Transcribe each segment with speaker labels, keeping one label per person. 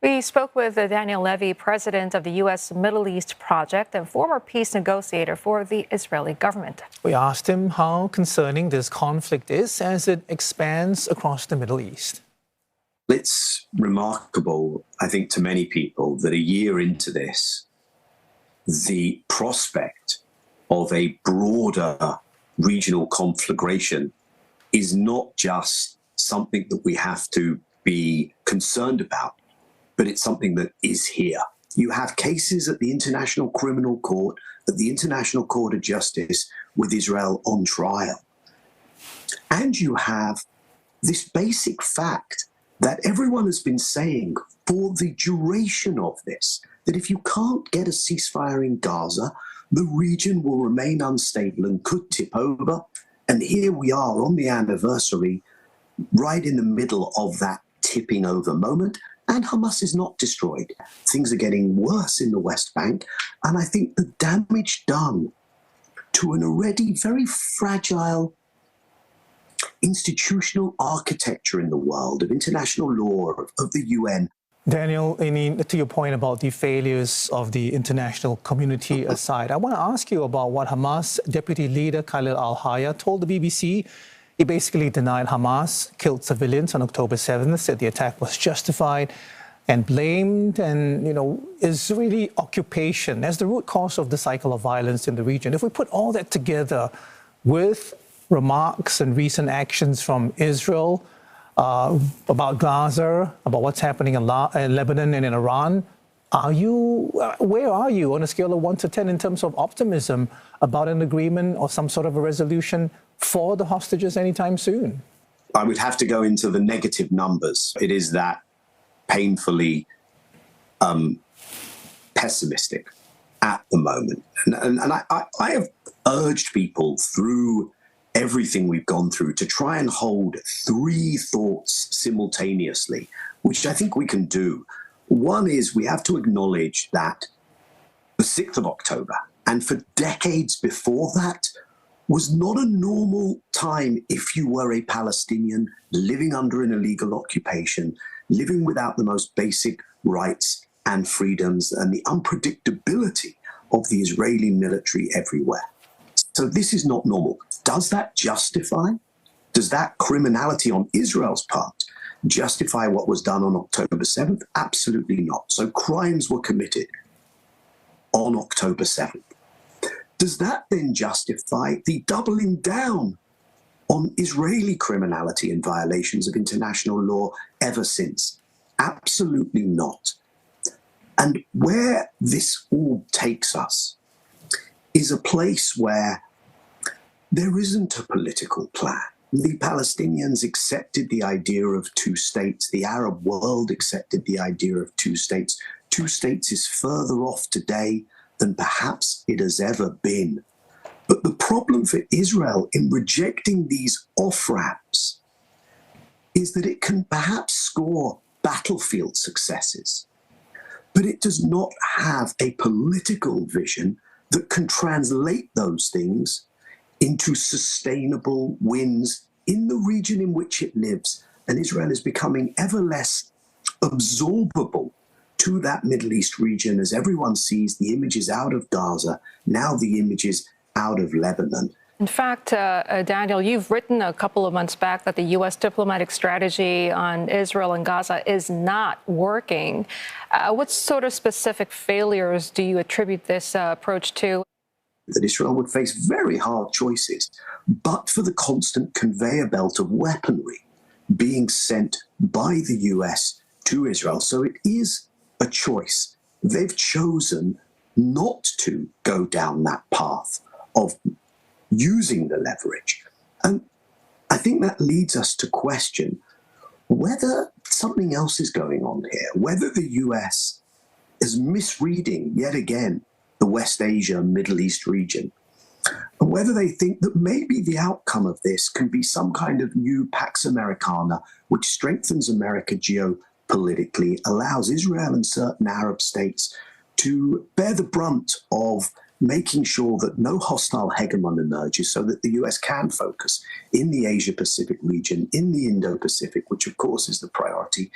Speaker 1: We spoke with Daniel Levy, president of the U.S. Middle East Project and former peace negotiator for the Israeli government.
Speaker 2: We asked him how concerning this conflict is as it expands across the Middle East.
Speaker 3: It's remarkable, I think, to many people that a year into this, the prospect of a broader regional conflagration is not just something that we have to be concerned about, but it's something that is here. You have cases at the International Criminal Court, at the International Court of Justice with Israel on trial. And you have this basic fact that everyone has been saying for the duration of this, that if you can't get a ceasefire in Gaza, the region will remain unstable and could tip over. And here we are on the anniversary, right in the middle of that tipping over moment. And Hamas is not destroyed. Things are getting worse in the West Bank. And I think the damage done to an already very fragile institutional architecture in the world of international law, of the UN.
Speaker 2: Daniel, to your point about the failures of the international community aside, I want to ask you about what Hamas deputy leader Khalil al-Hayya told the BBC. He basically denied Hamas killed civilians on October 7th, said the attack was justified and blamed Israeli occupation as the root cause of the cycle of violence in the region. If we put all that together with remarks and recent actions from Israel about Gaza, about what's happening in Lebanon and in Iran, where are you on a scale of 1 to 10 in terms of optimism about an agreement or some sort of a resolution for the hostages anytime soon?
Speaker 3: I would have to go into the negative numbers. It is that painfully pessimistic at the moment. And I have urged people through everything we've gone through to try and hold three thoughts simultaneously, which I think we can do. One is we have to acknowledge that the 6th of October, and for decades before that, was not a normal time if you were a Palestinian living under an illegal occupation, living without the most basic rights and freedoms and the unpredictability of the Israeli military everywhere. So this is not normal. Does that justify? Does that criminality on Israel's part justify what was done on October 7th? Absolutely not. So crimes were committed on October 7th. Does that then justify the doubling down on Israeli criminality and violations of international law ever since? Absolutely not. And where this all takes us is a place where there isn't a political plan. The Palestinians accepted the idea of two states. The Arab world accepted the idea of two states. Two states is further off today than perhaps it has ever been. But the problem for Israel in rejecting these off-ramps is that it can perhaps score battlefield successes, but it does not have a political vision that can translate those things into sustainable wins in the region in which it lives. And Israel is becoming ever less absorbable to that Middle East region as everyone sees the images out of Gaza, now the images out of Lebanon.
Speaker 1: In fact, Daniel, you've written a couple of months back that the U.S. diplomatic strategy on Israel and Gaza is not working. What sort of specific failures do you attribute this approach to?
Speaker 3: That Israel would face very hard choices, but for the constant conveyor belt of weaponry being sent by the US to Israel. So it is a choice. They've chosen not to go down that path of using the leverage. And I think that leads us to question whether something else is going on here, whether the US is misreading yet again the West Asia, Middle East region, and whether they think that maybe the outcome of this can be some kind of new Pax Americana, which strengthens America geopolitically, allows Israel and certain Arab states to bear the brunt of making sure that no hostile hegemon emerges so that the US can focus in the Asia-Pacific region, in the Indo-Pacific, which of course is the priority.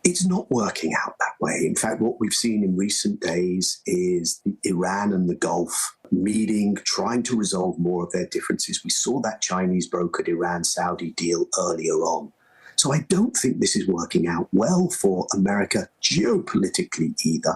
Speaker 3: It's not working out that way. In fact, what we've seen in recent days is Iran and the Gulf meeting, trying to resolve more of their differences. We saw that Chinese brokered Iran-Saudi deal earlier on. So I don't think this is working out well for America geopolitically either.